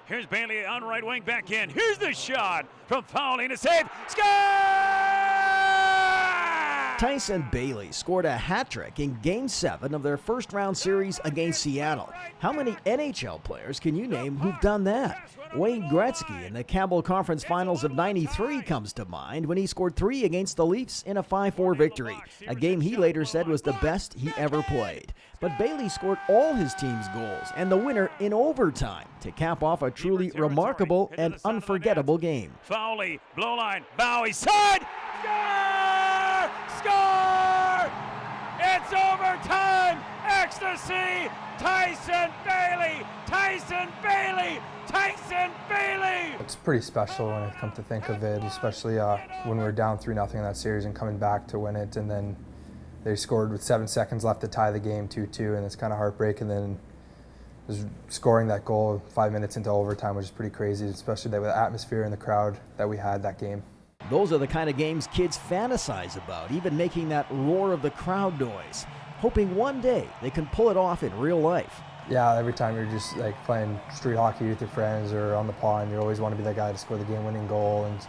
Here's Baillie on right wing, back in. Here's the shot from fouling to save. Score! Tyson Baillie scored a hat trick in Game 7 of their first round series against Seattle. How many NHL players can you name who've done that? Wayne Gretzky in the Campbell Conference Finals of '93 comes to mind when he scored 3 against the Leafs in a 5-4 victory, a game he later said was the best he ever played. But Baillie scored all his team's goals and the winner in overtime to cap off a truly remarkable and unforgettable game. Fowley, blow line, Bowie, side! Score! Score! It's overtime! Ecstasy! Tyson Baillie! Tyson Baillie! Tyson Baillie! It's pretty special when I come to think of it, especially when we were down 3-0 in that series and coming back to win it, and then they scored with 7 seconds left to tie the game 2-2, and it's kind of heartbreaking. Then just scoring that goal 5 minutes into overtime was just pretty crazy, especially the atmosphere and the crowd that we had that game. Those are the kind of games kids fantasize about, even making that roar of the crowd noise, hoping one day they can pull it off in real life. Yeah, every time you're just like playing street hockey with your friends or on the pond, you always want to be that guy to score the game-winning goal, and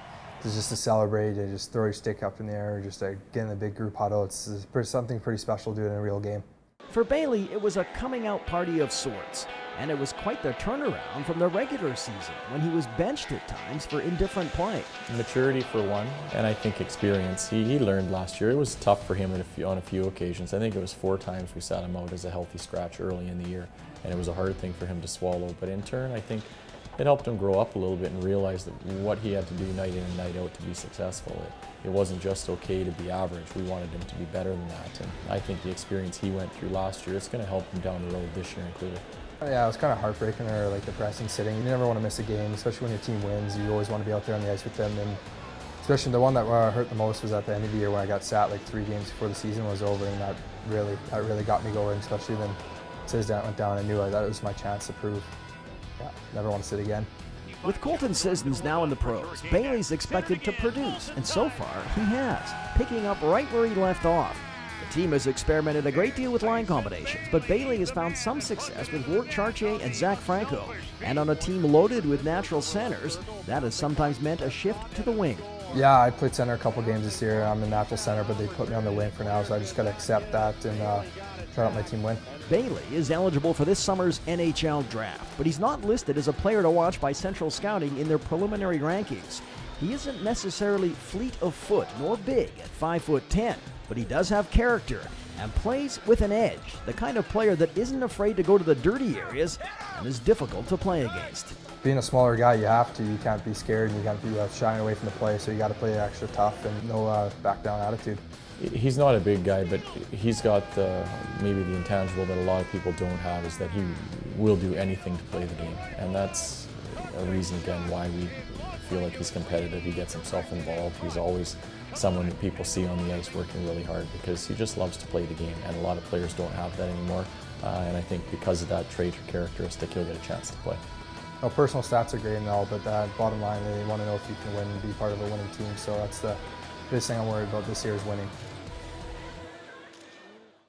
just to celebrate, you just throw your stick up in the air, just get in a big group huddle. It's something pretty special doing in a real game. For Baillie, it was a coming-out party of sorts, and it was quite the turnaround from the regular season when he was benched at times for indifferent play. Maturity for one, and I think experience. He learned last year. It was tough for him on a few occasions. I think it was 4 times we sat him out as a healthy scratch early in the year, and it was a hard thing for him to swallow. But in turn, I think it helped him grow up a little bit and realize that what he had to do night in and night out to be successful. It wasn't just okay to be average. We wanted him to be better than that. And I think the experience he went through last year, it's going to help him down the road this year included. Yeah, it was kind of heartbreaking or like depressing sitting. You never want to miss a game, especially when your team wins. You always want to be out there on the ice with them. And especially the one that hurt the most was at the end of the year when I got sat like 3 games before the season was over, and that really got me going, especially then as that went down. I knew that it was my chance to prove. Yeah, never want to sit again. With Colton Sissons now in the pros, Baillie's expected to produce, and so far he has, picking up right where he left off. The team has experimented a great deal with line combinations, but Baillie has found some success with Ward Chartier and Zach Franco, and on a team loaded with natural centers, that has sometimes meant a shift to the wing. Yeah, I played center a couple games this year. I'm a natural center, but they put me on the wing for now, so I just got to accept that and try to help my team win. Baillie is eligible for this summer's NHL draft, but he's not listed as a player to watch by Central Scouting in their preliminary rankings. He isn't necessarily fleet of foot nor big at 5'10", but he does have character and plays with an edge, the kind of player that isn't afraid to go to the dirty areas and is difficult to play against. Being a smaller guy, you have to. You can't be scared and you can't be shying away from the play, so you got to play extra tough and no back down attitude. He's not a big guy, but he's got maybe the intangible that a lot of people don't have, is that he will do anything to play the game. And that's a reason, again, why we feel like he's competitive. He gets himself involved. He's always someone that people see on the ice working really hard because he just loves to play the game, and a lot of players don't have that anymore. And I think because of that trait or characteristic, he'll get a chance to play. Well, personal stats are great and all, but bottom line, they want to know if you can win and be part of a winning team. So that's the biggest thing I'm worried about this year is winning.